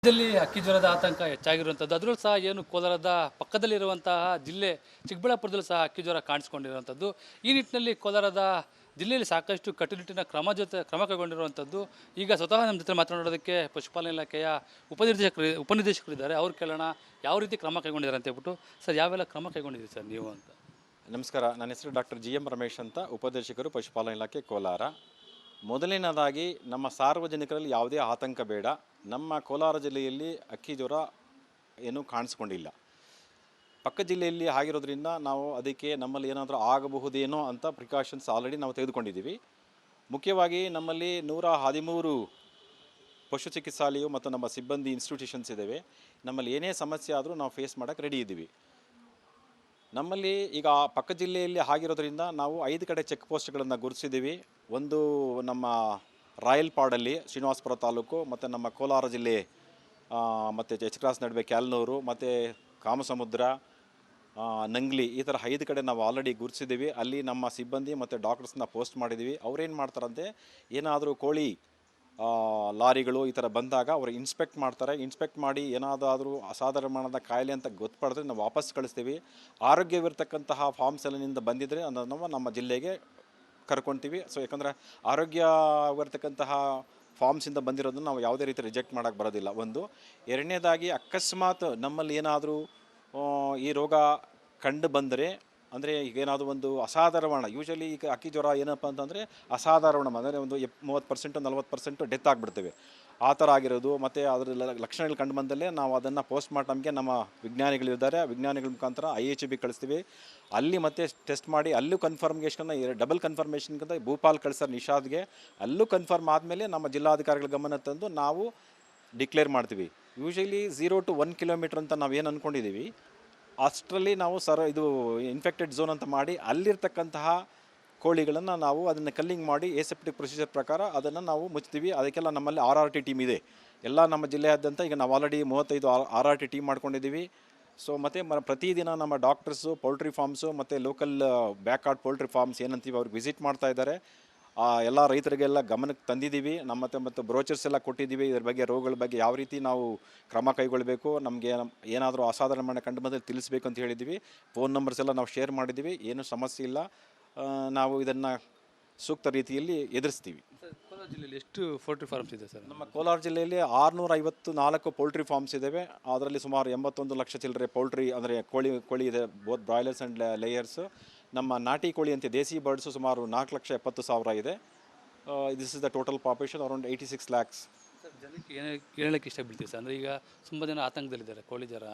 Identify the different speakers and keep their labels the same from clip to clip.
Speaker 1: ರಾಜ್ಯದಲ್ಲಿ ಹಕ್ಕಿ ಜ್ವರದ ಆತಂಕ ಹೆಚ್ಚಾಗಿರುವಂಥದ್ದು. ಅದರಲ್ಲೂ ಸಹ ಏನು ಕೋಲಾರದ ಪಕ್ಕದಲ್ಲಿರುವಂತಹ ಜಿಲ್ಲೆ ಚಿಕ್ಕಬಳ್ಳಾಪುರದಲ್ಲೂ ಸಹ ಹಕ್ಕಿ ಜ್ವರ ಕಾಣಿಸಿಕೊಂಡಿರುವಂಥದ್ದು. ಈ ನಿಟ್ಟಿನಲ್ಲಿ ಕೋಲಾರದ ಜಿಲ್ಲೆಯಲ್ಲಿ ಸಾಕಷ್ಟು ಕಟ್ಟುನಿಟ್ಟಿನ ಕ್ರಮ ಕೈಗೊಂಡಿರುವಂಥದ್ದು. ಈಗ ಸ್ವತಃ ನಮ್ಮ ಜೊತೆ ಮಾತನಾಡೋದಕ್ಕೆ ಪಶುಪಾಲನಾ ಇಲಾಖೆಯ ಉಪನಿರ್ದೇಶಕರಿದ್ದಾರೆ. ಅವ್ರು ಕೇಳೋಣ ಯಾವ ರೀತಿ ಕ್ರಮ ಕೈಗೊಂಡಿದ್ದಾರೆ ಅಂತ ಹೇಳ್ಬಿಟ್ಟು. ಸರ್, ಯಾವೆಲ್ಲ ಕ್ರಮ ಕೈಗೊಂಡಿದ್ದೀರಿ ಸರ್ ನೀವು ಅಂತ?
Speaker 2: ನಮಸ್ಕಾರ. ನನ್ನ ಹೆಸರು ಡಾಕ್ಟರ್ GM ರಮೇಶ್ ಅಂತ, ಉಪದೇಶಕರು ಪಶುಪಾಲನಾ ಇಲಾಖೆ ಕೋಲಾರ. ಮೊದಲನೇದಾಗಿ ನಮ್ಮ ಸಾರ್ವಜನಿಕರಲ್ಲಿ ಯಾವುದೇ ಆತಂಕ ಬೇಡ. ನಮ್ಮ ಕೋಲಾರ ಜಿಲ್ಲೆಯಲ್ಲಿ ಹಕ್ಕಿ ಜ್ವರ ಏನೂ ಕಾಣಿಸ್ಕೊಂಡಿಲ್ಲ. ಪಕ್ಕ ಜಿಲ್ಲೆಯಲ್ಲಿ ಆಗಿರೋದ್ರಿಂದ ನಾವು ಅದಕ್ಕೆ ನಮ್ಮಲ್ಲಿ ಏನಾದರೂ ಆಗಬಹುದೇನೋ ಅಂತ ಪ್ರಿಕಾಷನ್ಸ್ ಆಲ್ರೆಡಿ ನಾವು ತೆಗೆದುಕೊಂಡಿದ್ದೀವಿ. ಮುಖ್ಯವಾಗಿ ನಮ್ಮಲ್ಲಿ 113 ಪಶು ಚಿಕಿತ್ಸಾಲಯ ಮತ್ತು ನಮ್ಮ ಸಿಬ್ಬಂದಿ ಇನ್ಸ್ಟಿಟ್ಯೂಷನ್ಸ್ ಇದ್ದಾವೆ. ನಮ್ಮಲ್ಲಿ ಏನೇ ಸಮಸ್ಯೆ ಆದರೂ ನಾವು ಫೇಸ್ ಮಾಡೋಕ್ಕೆ ರೆಡಿ ಇದ್ದೀವಿ. ನಮ್ಮಲ್ಲಿ ಈಗ ಪಕ್ಕ ಜಿಲ್ಲೆಯಲ್ಲಿ ಆಗಿರೋದ್ರಿಂದ ನಾವು 5 ಕಡೆ ಚೆಕ್ ಪೋಸ್ಟ್ಗಳನ್ನು ಗುರುತಿಸಿದ್ದೀವಿ. ಒಂದು ನಮ್ಮ ರಾಯಲ್ಪಾಡಲ್ಲಿ ಶ್ರೀನಿವಾಸಪುರ ತಾಲೂಕು, ಮತ್ತು ನಮ್ಮ ಕೋಲಾರ ಜಿಲ್ಲೆ ಮತ್ತು ಎಚ್ ಕ್ರಾಸ್ ನಡುವೆ ಕ್ಯಾಲ್ನೂರು, ಮತ್ತು ಕಾಮಸಮುದ್ರ, ನಂಗ್ಲಿ, ಈ ಥರ 5 ಕಡೆ ನಾವು ಆಲ್ರೆಡಿ ಗುರುತಿಸಿದ್ದೀವಿ. ಅಲ್ಲಿ ನಮ್ಮ ಸಿಬ್ಬಂದಿ ಮತ್ತು ಡಾಕ್ಟರ್ಸ್ನ ಪೋಸ್ಟ್ ಮಾಡಿದ್ದೀವಿ. ಅವ್ರೇನು ಮಾಡ್ತಾರಂತೆ, ಏನಾದರೂ ಕೋಳಿ ಲಾರಿಗಳು ಈ ಥರ ಬಂದಾಗ ಅವರು ಇನ್ಸ್ಪೆಕ್ಟ್ ಮಾಡ್ತಾರೆ. ಇನ್ಸ್ಪೆಕ್ಟ್ ಮಾಡಿ ಏನಾದರೂ ಅಸಾಧಾರಣದ ಕಾಯಿಲೆ ಅಂತ ಗೊತ್ತುಪಡಿದ್ರೆ ನಾವು ವಾಪಸ್ ಕಳಿಸ್ತೀವಿ. ಆರೋಗ್ಯವಿರ್ತಕ್ಕಂತಹ ಫಾರ್ಮ್ಸ್ ಎಲ್ಲನಿಂದ ಬಂದಿದ್ದರೆ ಅದನ್ನು ನಮ್ಮ ಜಿಲ್ಲೆಗೆ ಕರ್ಕೊತೀವಿ. ಸೊ ಯಾಕಂದರೆ ಆರೋಗ್ಯವಿರ್ತಕ್ಕಂತಹ ಫಾರ್ಮ್ಸಿಂದ ಬಂದಿರೋದನ್ನು ನಾವು ಯಾವುದೇ ರೀತಿ ರಿಜೆಕ್ಟ್ ಮಾಡೋಕ್ಕೆ ಬರೋದಿಲ್ಲ. ಒಂದು. ಎರಡನೇದಾಗಿ, ಅಕಸ್ಮಾತ್ ನಮ್ಮಲ್ಲಿ ಏನಾದರೂ ಈ ರೋಗ ಕಂಡು ಬಂದರೆ, ಅಂದರೆ ಈಗೇನಾದರೂ ಒಂದು ಅಸಾಧಾರಣ, ಯೂಶಲಿ ಈಗ ಹಕ್ಕಿ ಜ್ವರ ಏನಪ್ಪ ಅಂತಂದರೆ ಅಸಾಧಾರಣ, ಅಂದರೆ ಒಂದು 30% 40% ಡೆತ್ ಆಗಿಬಿಡ್ತೇವೆ. ಆ ಥರ ಆಗಿರೋದು, ಮತ್ತು ಅದರ ಲಕ್ಷಣಗಳು ಕಂಡು ಬಂದಲ್ಲೇ ನಾವು ಅದನ್ನು ಪೋಸ್ಟ್ ಮಾರ್ಟಮ್ಗೆ ನಮ್ಮ ವಿಜ್ಞಾನಿಗಳಿದ್ದಾರೆ, ವಿಜ್ಞಾನಿಗಳ ಮುಖಾಂತರ IHB ಕಳಿಸ್ತೀವಿ. ಅಲ್ಲಿ ಮತ್ತೆ ಟೆಸ್ಟ್ ಮಾಡಿ ಅಲ್ಲೂ ಕನ್ಫರ್ಮೇಷನ್ನ ಡಬಲ್ ಕನ್ಫರ್ಮೇಷನ್ಗಿಂತ ಭೂಪಾಲ್ ಕಳಿಸ್ತಾರೆ ನಿಷಾದ್ಗೆ. ಅಲ್ಲೂ ಕನ್ಫರ್ಮ್ ಆದಮೇಲೆ ನಮ್ಮ ಜಿಲ್ಲಾಧಿಕಾರಿಗಳ ಗಮನ ತಂದು ನಾವು ಡಿಕ್ಲೇರ್ ಮಾಡ್ತೀವಿ. ಯೂಶಲಿ 0 to 1 ಕಿಲೋಮೀಟ್ರ್ ಅಂತ ನಾವೇನು ಅಂದ್ಕೊಂಡಿದ್ದೀವಿ, ಅಷ್ಟರಲ್ಲಿ ನಾವು ಇದು ಇನ್ಫೆಕ್ಟೆಡ್ ಝೋನ್ ಅಂತ ಮಾಡಿ ಅಲ್ಲಿರ್ತಕ್ಕಂತಹ ಕೋಳಿಗಳನ್ನು ನಾವು ಅದನ್ನು ಕಲ್ಲಿಂಗ್ ಮಾಡಿ ಎಸೆಪ್ಟಿಕ್ ಪ್ರೊಸೀಜರ್ ಪ್ರಕಾರ ಅದನ್ನು ನಾವು ಮುಚ್ತೀವಿ. ಅದಕ್ಕೆಲ್ಲ ನಮ್ಮಲ್ಲಿ RRT ಟೀಮ್ ಇದೆ. ಎಲ್ಲ ನಮ್ಮ ಜಿಲ್ಲೆಯಾದ್ಯಂತ ಈಗ ನಾವು ಆಲ್ರೆಡಿ 35 RRT ಟೀಮ್ ಮಾಡ್ಕೊಂಡಿದ್ದೀವಿ. ಸೊ ಮತ್ತು ಪ್ರತಿದಿನ ನಮ್ಮ ಡಾಕ್ಟರ್ಸು ಪೌಲ್ಟ್ರಿ ಫಾರ್ಮ್ಸು ಮತ್ತು ಲೋಕಲ್ ಬ್ಯಾಕ್ಯಾರ್ಡ್ ಪೌಲ್ಟ್ರಿ ಫಾರ್ಮ್ಸ್ ಏನಂತೀವಿ ಅವ್ರಿಗೆ ವಿಸಿಟ್ ಮಾಡ್ತಾ ಇದ್ದಾರೆ. ಎಲ್ಲ ರೈತರಿಗೆಲ್ಲ ಗಮನಕ್ಕೆ ತಂದಿದ್ದೀವಿ. ಮತ್ತು ಬ್ರೋಚರ್ಸ್ ಎಲ್ಲ ಕೊಟ್ಟಿದ್ದೀವಿ. ಇದ್ರ ಬಗ್ಗೆ, ರೋಗಗಳ ಬಗ್ಗೆ ಯಾವ ರೀತಿ ನಾವು ಕ್ರಮ ಕೈಗೊಳ್ಳಬೇಕು, ನಮಗೆ ಏನಾದರೂ ಅಸಾಧಾರಣ ಕಂಡು ಬಂದರೆ ತಿಳಿಸ್ಬೇಕು ಅಂತ ಹೇಳಿದ್ದೀವಿ. ಫೋನ್ ನಂಬರ್ಸ್ ಎಲ್ಲ ನಾವು ಶೇರ್ ಮಾಡಿದ್ದೀವಿ. ಏನೂ ಸಮಸ್ಯೆ ಇಲ್ಲ. ನಾವು ಇದನ್ನು ಸೂಕ್ತ ರೀತಿಯಲ್ಲಿ ಎದುರಿಸ್ತೀವಿ.
Speaker 1: ಕೋಲಾರ ಜಿಲ್ಲೆಯಲ್ಲಿ ಎಷ್ಟು ಪೋಲ್ಟ್ರಿ ಫಾರ್ಮ್ಸ್ ಇದೆ ಸರ್?
Speaker 2: ನಮ್ಮ ಕೋಲಾರ ಜಿಲ್ಲೆಯಲ್ಲಿ 654 ಪೌಲ್ಟ್ರಿ ಫಾರ್ಮ್ಸ್ ಇದ್ದಾವೆ. ಅದರಲ್ಲಿ ಸುಮಾರು 81 ಲಕ್ಷ ಚಿಲ್ಲರೆ ಪೌಲ್ಟ್ರಿ, ಅಂದರೆ ಕೋಳಿ ಇದೆ, ಬೋತ್ ಬ್ರಾಯ್ಲರ್ಸ್ ಆ್ಯಂಡ್ ಲೇಯರ್ಸು. ನಮ್ಮ ನಾಟಿ ಕೋಳಿ ಅಂತ ದೇಸಿ ಬರ್ಡ್ಸು ಸುಮಾರು 4,70,000 ಇದೆ. This is the total population around 86 lakhs.
Speaker 1: Sir, ಜನಕ್ಕೆ ಹೇಳೋಕ್ಕೆ ಇಷ್ಟಪಡ್ತೀವಿ ಸರ್? ಅಂದರೆ ಈಗ ತುಂಬ ಜನ ಆತಂಕದಲ್ಲಿದ್ದಾರೆ, ಕೋಳಿ ಜ್ವರ,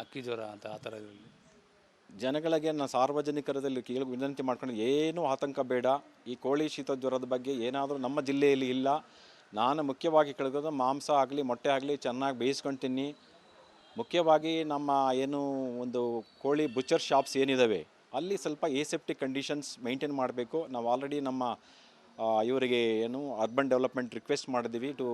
Speaker 1: ಹಕ್ಕಿ ಜ್ವರ ಅಂತ ಆ ಥರ ಇದರಲ್ಲಿ.
Speaker 2: ಜನಗಳಿಗೆ ನಾನು ಸಾರ್ವಜನಿಕರಲ್ಲಿ ವಿನಂತಿ ಮಾಡ್ಕೊಂಡು, ಏನೂ ಆತಂಕ ಬೇಡ. ಈ ಕೋಳಿ ಶೀತ ಜ್ವರದ ಬಗ್ಗೆ ಏನಾದರೂ ನಮ್ಮ ಜಿಲ್ಲೆಯಲ್ಲಿ ಇಲ್ಲ. ನಾನು ಮುಖ್ಯವಾಗಿ ಕೇಳೋದು, ಮಾಂಸ ಆಗಲಿ ಮೊಟ್ಟೆ ಆಗಲಿ ಚೆನ್ನಾಗಿ ಬೇಯಿಸ್ಕೊಂಡು ತಿನ್ನಿ. ಮುಖ್ಯವಾಗಿ ನಮ್ಮ ಏನು ಒಂದು ಕೋಳಿ ಬುಚ್ಚರ್ ಶಾಪ್ಸ್ ಏನಿದ್ದಾವೆ ಅಲ್ಲಿ ಸ್ವಲ್ಪ ಎಸೆಪ್ಟಿಕ್ ಕಂಡೀಷನ್ಸ್ ಮೇಂಟೈನ್ ಮಾಡಬೇಕು. ನಾವು ಆಲ್ರೆಡಿ ನಮ್ಮ ಇವರಿಗೆ ಅರ್ಬನ್ ಡೆವಲಪ್ಮೆಂಟ್ ರಿಕ್ವೆಸ್ಟ್ ಮಾಡಿದ್ದೀವಿ ಟು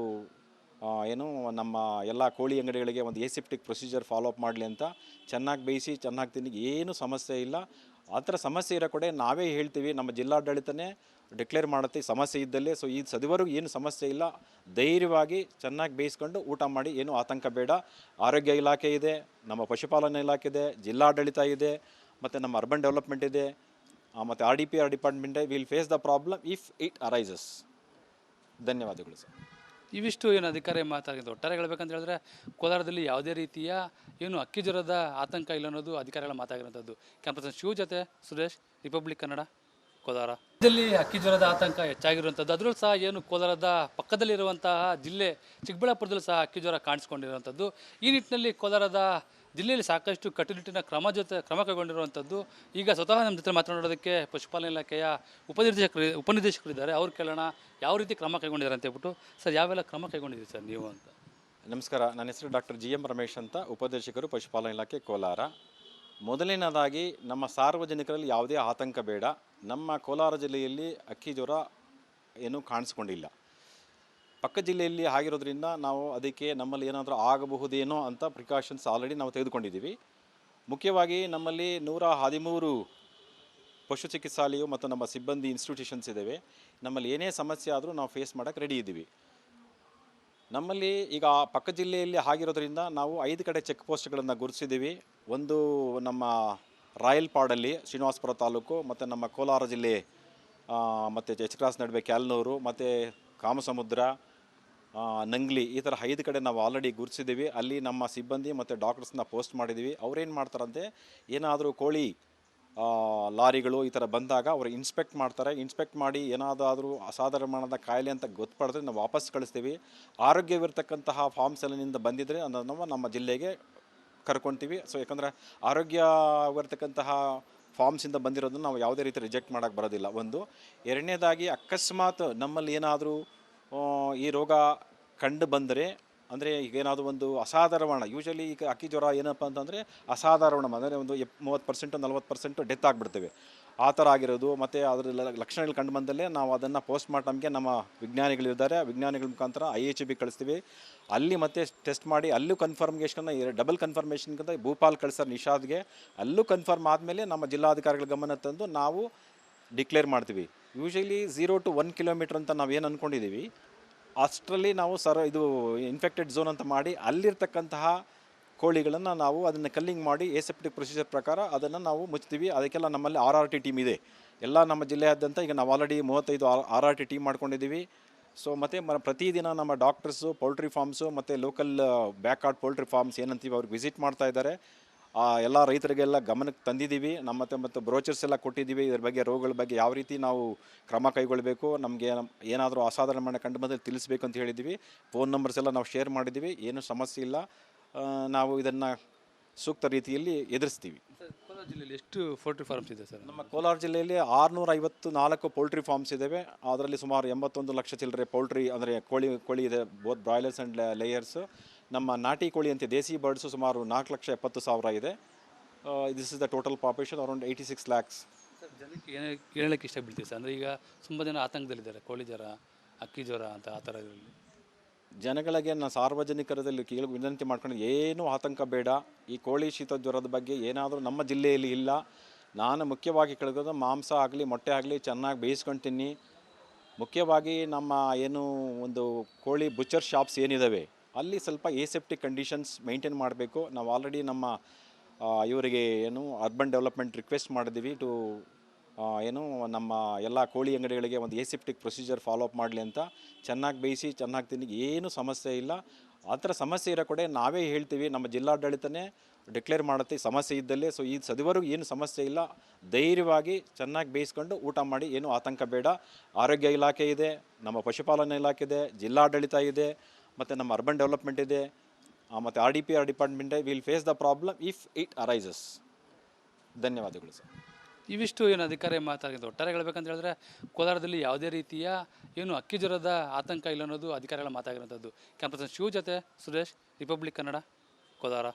Speaker 2: ನಮ್ಮ ಎಲ್ಲ ಕೋಳಿ ಅಂಗಡಿಗಳಿಗೆ ಒಂದು ಎಸೆಪ್ಟಿಕ್ ಪ್ರೊಸೀಜರ್ ಫಾಲೋಅಪ್ ಮಾಡಲಿ ಅಂತ. ಚೆನ್ನಾಗಿ ಬೇಯಿಸಿ ಚೆನ್ನಾಗಿ ತಿನ್ನಿ, ಏನೂ ಸಮಸ್ಯೆ ಇಲ್ಲ. ಆ ಥರ ಸಮಸ್ಯೆ ಇರೋ ಕಡೆ ನಾವೇ ಹೇಳ್ತೀವಿ, ನಮ್ಮ ಜಿಲ್ಲಾಡಳಿತನೇ ಡಿಕ್ಲೇರ್ ಮಾಡುತ್ತೆ ಸಮಸ್ಯೆ ಇದ್ದಲ್ಲಿ. ಸೊ ಸದುವರೆಗೂ ಏನು ಸಮಸ್ಯೆ ಇಲ್ಲ. ಧೈರ್ಯವಾಗಿ ಚೆನ್ನಾಗಿ ಬೇಯಿಸ್ಕೊಂಡು ಊಟ ಮಾಡಿ, ಏನೂ ಆತಂಕ ಬೇಡ. ಆರೋಗ್ಯ ಇಲಾಖೆ ಇದೆ, ನಮ್ಮ ಪಶುಪಾಲನಾ ಇಲಾಖೆ ಇದೆ, ಜಿಲ್ಲಾಡಳಿತ ಇದೆ, ಮತ್ತು ನಮ್ಮ ಅರ್ಬನ್ ಡೆವಲಪ್ಮೆಂಟ್ ಇದೆ, ಮತ್ತು RDPR department. Will face the problem if it arises. ಧನ್ಯವಾದಗಳು ಸರ್.
Speaker 1: ಇವಿಷ್ಟು ಏನು ಅಧಿಕಾರಿ ಮಾತಾಡಿದ್ದು. ಒಟ್ಟಾರೆ ಹೇಳ್ಬೇಕಂತ ಹೇಳಿದ್ರೆ ಕೋಲಾರದಲ್ಲಿ ಯಾವುದೇ ರೀತಿಯ ಏನು ಹಕ್ಕಿ ಜ್ವರದ ಆತಂಕ ಇಲ್ಲ ಅನ್ನೋದು ಅಧಿಕಾರಿಗಳ ಮಾತಾಗಿರುವಂಥದ್ದು. ಕ್ಯಾಮ್ರಾ ಶಿವ ಜೊತೆ ಸುರೇಶ್, ರಿಪಬ್ಲಿಕ್ ಕನ್ನಡ, ಕೋಲಾರ. ರಾಜ್ಯದಲ್ಲಿ ಹಕ್ಕಿ ಜ್ವರದ ಆತಂಕ ಹೆಚ್ಚಾಗಿರುವಂಥದ್ದು. ಅದರಲ್ಲೂ ಸಹ ಏನು ಕೋಲಾರದ ಪಕ್ಕದಲ್ಲಿರುವಂತಹ ಜಿಲ್ಲೆ ಚಿಕ್ಕಬಳ್ಳಾಪುರದಲ್ಲೂ ಸಹ ಹಕ್ಕಿ ಜ್ವರ ಕಾಣಿಸ್ಕೊಂಡಿರುವಂಥದ್ದು. ಈ ನಿಟ್ಟಿನಲ್ಲಿ ಕೋಲಾರದ ಜಿಲ್ಲೆಯಲ್ಲಿ ಸಾಕಷ್ಟು ಕಟ್ಟುನಿಟ್ಟಿನ ಕ್ರಮ ಕೈಗೊಂಡಿರುವಂಥದ್ದು. ಈಗ ಸ್ವತಃ ನಮ್ಮ ಜೊತೆ ಮಾತನಾಡೋದಕ್ಕೆ ಪಶುಪಾಲನಾ ಇಲಾಖೆಯ ಉಪನಿರ್ದೇಶಕರಿದ್ದಾರೆ. ಅವ್ರು ಕೇಳೋಣ ಯಾವ ರೀತಿ ಕ್ರಮ ಕೈಗೊಂಡಿದ್ದಾರೆ ಅಂತ ಹೇಳ್ಬಿಟ್ಟು. ಸರ್, ಯಾವೆಲ್ಲ ಕ್ರಮ ಕೈಗೊಂಡಿದ್ದೀರಿ ಸರ್ ನೀವು ಅಂತ?
Speaker 2: ನಮಸ್ಕಾರ. ನನ್ನ ಹೆಸರು ಡಾಕ್ಟರ್ GM ರಮೇಶ್ ಅಂತ, ಉಪದೇಶಕರು ಪಶುಪಾಲನಾ ಇಲಾಖೆ ಕೋಲಾರ. ಮೊದಲನೇದಾಗಿ, ನಮ್ಮ ಸಾರ್ವಜನಿಕರಲ್ಲಿ ಯಾವುದೇ ಆತಂಕ ಬೇಡ. ನಮ್ಮ ಕೋಲಾರ ಜಿಲ್ಲೆಯಲ್ಲಿ ಹಕ್ಕಿ ಜ್ವರ ಏನೂ ಕಾಣಿಸ್ಕೊಂಡಿಲ್ಲ. ಪಕ್ಕ ಜಿಲ್ಲೆಯಲ್ಲಿ ಆಗಿರೋದ್ರಿಂದ ನಾವು ಅದಕ್ಕೆ ನಮ್ಮಲ್ಲಿ ಏನಾದರೂ ಆಗಬಹುದೇನೋ ಅಂತ ಪ್ರಿಕಾಷನ್ಸ್ ಆಲ್ರೆಡಿ ನಾವು ತೆಗೆದುಕೊಂಡಿದ್ದೀವಿ. ಮುಖ್ಯವಾಗಿ ನಮ್ಮಲ್ಲಿ 113 ಪಶು ಚಿಕಿತ್ಸಾಲಯ ಮತ್ತು ನಮ್ಮ ಸಿಬ್ಬಂದಿ ಇನ್ಸ್ಟಿಟ್ಯೂಷನ್ಸ್ ಇದ್ದಾವೆ. ನಮ್ಮಲ್ಲಿ ಏನೇ ಸಮಸ್ಯೆ ಆದರೂ ನಾವು ಫೇಸ್ ಮಾಡೋಕ್ಕೆ ರೆಡಿ ಇದ್ದೀವಿ. ನಮ್ಮಲ್ಲಿ ಈಗ ಪಕ್ಕ ಜಿಲ್ಲೆಯಲ್ಲಿ ಆಗಿರೋದ್ರಿಂದ ನಾವು 5 ಕಡೆ ಚೆಕ್ ಪೋಸ್ಟ್ಗಳನ್ನು ಗುರುತಿಸಿದ್ದೀವಿ. ಒಂದು ನಮ್ಮ ರಾಯಲ್ಪಾಡಲ್ಲಿ ಶ್ರೀನಿವಾಸಪುರ ತಾಲೂಕು, ಮತ್ತು ನಮ್ಮ ಕೋಲಾರ ಜಿಲ್ಲೆ ಮತ್ತು ಎಚ್ ಕ್ರಾಸ್ ನಡುವೆ ಕ್ಯಾಲ್ನೂರು, ಮತ್ತು ಕಾಮಸಮುದ್ರ, ನಂಗ್ಲಿ, ಈ ಥರ 5 ಕಡೆ ನಾವು ಆಲ್ರೆಡಿ ಗುರುತಿಸಿದ್ದೀವಿ. ಅಲ್ಲಿ ನಮ್ಮ ಸಿಬ್ಬಂದಿ ಮತ್ತು ಡಾಕ್ಟರ್ಸ್ನ ಪೋಸ್ಟ್ ಮಾಡಿದ್ದೀವಿ. ಅವ್ರೇನು ಮಾಡ್ತಾರಂತೆ, ಏನಾದರೂ ಕೋಳಿ ಲಾರಿಗಳು ಈ ಥರ ಬಂದಾಗ ಅವರು ಇನ್ಸ್ಪೆಕ್ಟ್ ಮಾಡ್ತಾರೆ. ಇನ್ಸ್ಪೆಕ್ಟ್ ಮಾಡಿ ಏನಾದರೂ ಅಸಾಧಾರಣವಾದ ಕಾಯಿಲೆ ಅಂತ ಗೊತ್ತುಪಡಿದ್ರೆ ನಾವು ವಾಪಸ್ ಕಳಿಸ್ತೀವಿ. ಆರೋಗ್ಯವಿರ್ತಕ್ಕಂತಹ ಫಾರ್ಮ್ಸ್ ಎಲ್ಲನಿಂದ ಬಂದಿದ್ದರೆ ಅದನ್ನು ನಮ್ಮ ಜಿಲ್ಲೆಗೆ ಕರ್ಕೊತೀವಿ. ಸೊ ಯಾಕಂದರೆ ಆರೋಗ್ಯವಿರ್ತಕ್ಕಂತಹ ಫಾರ್ಮ್ಸಿಂದ ಬಂದಿರೋದನ್ನು ನಾವು ಯಾವುದೇ ರೀತಿ ರಿಜೆಕ್ಟ್ ಮಾಡೋಕ್ಕೆ ಬರೋದಿಲ್ಲ. ಒಂದು. ಎರಡನೇದಾಗಿ, ಅಕಸ್ಮಾತ್ ನಮ್ಮಲ್ಲಿ ಏನಾದರೂ ಈ ರೋಗ ಕಂಡು ಬಂದರೆ, ಅಂದರೆ ಈಗ ಏನಾದರೂ ಒಂದು ಅಸಾಧಾರಣ, ಯೂಶಲಿ ಈಗ ಅಕ್ಕಿ ಜ್ವರ ಏನಪ್ಪ ಅಂತಂದರೆ ಅಸಾಧಾರಣ, ಅಂದರೆ ಒಂದು 30% 40% ಡೆತ್ ಆಗಿಬಿಡ್ತೇವೆ. ಆ ಥರ ಆಗಿರೋದು, ಮತ್ತು ಅದರ ಲಕ್ಷಣಗಳು ಕಂಡು ಬಂದಲ್ಲೇ ನಾವು ಅದನ್ನು ಪೋಸ್ಟ್ ಮಾರ್ಟಮ್ಗೆ ನಮ್ಮ ವಿಜ್ಞಾನಿಗಳಿದ್ದಾರೆ, ವಿಜ್ಞಾನಿಗಳ ಮುಖಾಂತರ IHB ಕಳಿಸ್ತೀವಿ. ಅಲ್ಲಿ ಮತ್ತೆ ಟೆಸ್ಟ್ ಮಾಡಿ ಅಲ್ಲೂ ಕನ್ಫರ್ಮೇಷನ್ನ ಡಬಲ್ ಕನ್ಫರ್ಮೇಷನ್ಗಿಂತ ಭೂಪಾಲ್ ಕಳಿಸ್ತಾರೆ ನಿಷಾದ್ಗೆ. ಅಲ್ಲೂ ಕನ್ಫರ್ಮ್ ಆದಮೇಲೆ ನಮ್ಮ ಜಿಲ್ಲಾಧಿಕಾರಿಗಳ ಗಮನ ತಂದು ನಾವು ಡಿಕ್ಲೇರ್ ಮಾಡ್ತೀವಿ. ಯೂಶಲಿ 0 to 1 ಕಿಲೋಮೀಟ್ರ್ ಅಂತ ನಾವು ಏನು ಅಂದ್ಕೊಂಡಿದ್ದೀವಿ, ಅಷ್ಟರಲ್ಲಿ ನಾವು ಇದು ಇನ್ಫೆಕ್ಟೆಡ್ ಝೋನ್ ಅಂತ ಮಾಡಿ ಅಲ್ಲಿರ್ತಕ್ಕಂತಹ ಕೋಳಿಗಳನ್ನು ನಾವು ಅದನ್ನು ಕಲ್ಲಿಂಗ್ ಮಾಡಿ ಎಸೆಪ್ಟಿಕ್ ಪ್ರೊಸೀಜರ್ ಪ್ರಕಾರ ಅದನ್ನು ನಾವು ಮುಚ್ತೀವಿ. ಅದಕ್ಕೆಲ್ಲ ನಮ್ಮಲ್ಲಿ RRT ಟೀಮ್ ಇದೆ. ಎಲ್ಲ ನಮ್ಮ ಜಿಲ್ಲೆಯಾದ್ಯಂತ ಈಗ ನಾವು ಆಲ್ರೆಡಿ 35 RRT ಟೀಮ್ ಮಾಡ್ಕೊಂಡಿದ್ದೀವಿ. ಸೊ ಮತ್ತು ಪ್ರತಿದಿನ ನಮ್ಮ ಡಾಕ್ಟರ್ಸು, ಪೌಲ್ಟ್ರಿ ಫಾರ್ಮ್ಸು ಮತ್ತು ಲೋಕಲ್ ಬ್ಯಾಕ್ಯಾರ್ಡ್ ಪೌಲ್ಟ್ರಿ ಫಾರ್ಮ್ಸ್ ಏನಂತೀವಿ ಅವ್ರಿಗೆ ವಿಸಿಟ್ ಮಾಡ್ತಾ ಇದ್ದಾರೆ. ಎಲ್ಲ ರೈತರಿಗೆಲ್ಲ ಗಮನಕ್ಕೆ ತಂದಿದ್ದೀವಿ. ಮತ್ತು ಬ್ರೋಚರ್ಸ್ ಎಲ್ಲ ಕೊಟ್ಟಿದ್ದೀವಿ. ಇದ್ರ ಬಗ್ಗೆ, ರೋಗಗಳ ಬಗ್ಗೆ ಯಾವ ರೀತಿ ನಾವು ಕ್ರಮ ಕೈಗೊಳ್ಳಬೇಕು, ನಮಗೆ ಏನಾದರೂ ಅಸಾಧಾರಣ ಕಂಡು ಬಂದರೆ ತಿಳಿಸ್ಬೇಕು ಅಂತ ಹೇಳಿದ್ದೀವಿ. ಫೋನ್ ನಂಬರ್ಸ್ ಎಲ್ಲ ನಾವು ಶೇರ್ ಮಾಡಿದ್ದೀವಿ. ಏನೂ ಸಮಸ್ಯೆ ಇಲ್ಲ. ನಾವು ಇದನ್ನು ಸೂಕ್ತ ರೀತಿಯಲ್ಲಿ ಎದುರಿಸ್ತೀವಿ.
Speaker 1: ಕೋಲಾರ ಜಿಲ್ಲೆಯಲ್ಲಿ ಎಷ್ಟು ಪೋಲ್ಟ್ರಿ ಫಾರ್ಮ್ಸ್ ಇದೆ ಸರ್?
Speaker 2: ನಮ್ಮ ಕೋಲಾರ ಜಿಲ್ಲೆಯಲ್ಲಿ 654 ಪೌಲ್ಟ್ರಿ ಫಾರ್ಮ್ಸ್ ಇದ್ದಾವೆ. ಅದರಲ್ಲಿ ಸುಮಾರು 81 ಲಕ್ಷ ಚಿಲ್ಲರೆ ಪೌಲ್ಟ್ರಿ, ಅಂದರೆ ಕೋಳಿ ಇದೆ, ಬೋತ್ ಬ್ರಾಯ್ಲರ್ಸ್ ಆ್ಯಂಡ್ ಲೇಯರ್ಸು. ನಮ್ಮ ನಾಟಿ ಕೋಳಿ ಅಂತ ದೇಸಿ ಬರ್ಡ್ಸು ಸುಮಾರು 4,70,000 ಇದೆ. This is the total population, around 86 lakhs.
Speaker 1: Sir, ಜನಕ್ಕೆ ಹೇಳೋಕ್ಕೆ ಇಷ್ಟ ಬೀಳ್ತೀವಿ ಸರ್? ಅಂದರೆ ಈಗ ತುಂಬ ಜನ ಆತಂಕದಲ್ಲಿದ್ದಾರೆ, ಕೋಳಿ ಜ್ವರ, ಅಕ್ಕಿ ಜ್ವರ ಅಂತ ಆ ಥರ ಇದರಲ್ಲಿ
Speaker 2: ಜನಗಳಿಗೆ ನಾನು ಸಾರ್ವಜನಿಕರಲ್ಲಿ ವಿನಂತಿ ಮಾಡ್ಕೊಂಡು, ಏನೂ ಆತಂಕ ಬೇಡ. ಈ ಕೋಳಿ ಶೀತ ಜ್ವರದ ಬಗ್ಗೆ ಏನಾದರೂ ನಮ್ಮ ಜಿಲ್ಲೆಯಲ್ಲಿ ಇಲ್ಲ. ನಾನು ಮುಖ್ಯವಾಗಿ ಕೇಳೋದು, ಮಾಂಸ ಆಗಲಿ ಮೊಟ್ಟೆ ಆಗಲಿ ಚೆನ್ನಾಗಿ ಬೇಯಿಸ್ಕೊಂಡು ತಿನ್ನಿ. ಮುಖ್ಯವಾಗಿ ನಮ್ಮ ಏನು ಒಂದು ಕೋಳಿ ಬುಚ್ಚರ್ ಶಾಪ್ಸ್ ಏನಿದ್ದಾವೆ ಅಲ್ಲಿ ಸ್ವಲ್ಪ ಎಸೆಪ್ಟಿಕ್ ಕಂಡೀಷನ್ಸ್ ಮೇಂಟೈನ್ ಮಾಡಬೇಕು. ನಾವು ಆಲ್ರೆಡಿ ನಮ್ಮ ಇವರಿಗೆ ಅರ್ಬನ್ ಡೆವಲಪ್ಮೆಂಟ್ ರಿಕ್ವೆಸ್ಟ್ ಮಾಡಿದ್ದೀವಿ ಟು ನಮ್ಮ ಎಲ್ಲ ಕೋಳಿ ಅಂಗಡಿಗಳಿಗೆ ಒಂದು ಎಸೆಪ್ಟಿಕ್ ಪ್ರೊಸೀಜರ್ ಫಾಲೋ ಅಪ್ ಮಾಡಲಿ ಅಂತ. ಚೆನ್ನಾಗಿ ಬೇಯಿಸಿ ಚೆನ್ನಾಗಿ ತಿನ್ನಿ, ಏನೂ ಸಮಸ್ಯೆ ಇಲ್ಲ. ಆ ಥರ ಸಮಸ್ಯೆ ಇರೋ ಕಡೆ ನಾವೇ ಹೇಳ್ತೀವಿ, ನಮ್ಮ ಜಿಲ್ಲಾಡಳಿತನೇ ಡಿಕ್ಲೇರ್ ಮಾಡುತ್ತೆ ಸಮಸ್ಯೆ ಇದ್ದಲ್ಲಿ. ಸೊ ಈ ಸದುವರೆಗೂ ಏನು ಸಮಸ್ಯೆ ಇಲ್ಲ. ಧೈರ್ಯವಾಗಿ ಚೆನ್ನಾಗಿ ಬೇಯಿಸ್ಕೊಂಡು ಊಟ ಮಾಡಿ, ಏನೂ ಆತಂಕ ಬೇಡ. ಆರೋಗ್ಯ ಇಲಾಖೆ ಇದೆ, ನಮ್ಮ ಪಶುಪಾಲನಾ ಇಲಾಖೆ ಇದೆ, ಜಿಲ್ಲಾಡಳಿತ ಇದೆ, ಮತ್ತು ನಮ್ಮ ಅರ್ಬನ್ ಡೆವಲಪ್ಮೆಂಟ್ ಇದೆ, ಮತ್ತು RDPR department will face the problem if it arises. ಧನ್ಯವಾದಗಳು ಸರ್.
Speaker 1: ಇವಿಷ್ಟು ಏನು ಅಧಿಕಾರಿ ಮಾತಾಡಿದ್ದು. ಒಟ್ಟಾರೆ ಹೇಳ್ಬೇಕಂತ ಹೇಳಿದ್ರೆ ಕೋಲಾರದಲ್ಲಿ ಯಾವುದೇ ರೀತಿಯ ಏನು ಅಕ್ಕಿ ಜ್ವರದ ಆತಂಕ ಇಲ್ಲ ಅನ್ನೋದು ಅಧಿಕಾರಿಗಳ ಮಾತಾಗಿರೋಂಥದ್ದು. ಕ್ಯಾಮ್ರಾ ಪರ್ಸನ್ ಶಿವ ಜೊತೆ ಸುರೇಶ್, ರಿಪಬ್ಲಿಕ್ ಕನ್ನಡ, ಕೋಲಾರ.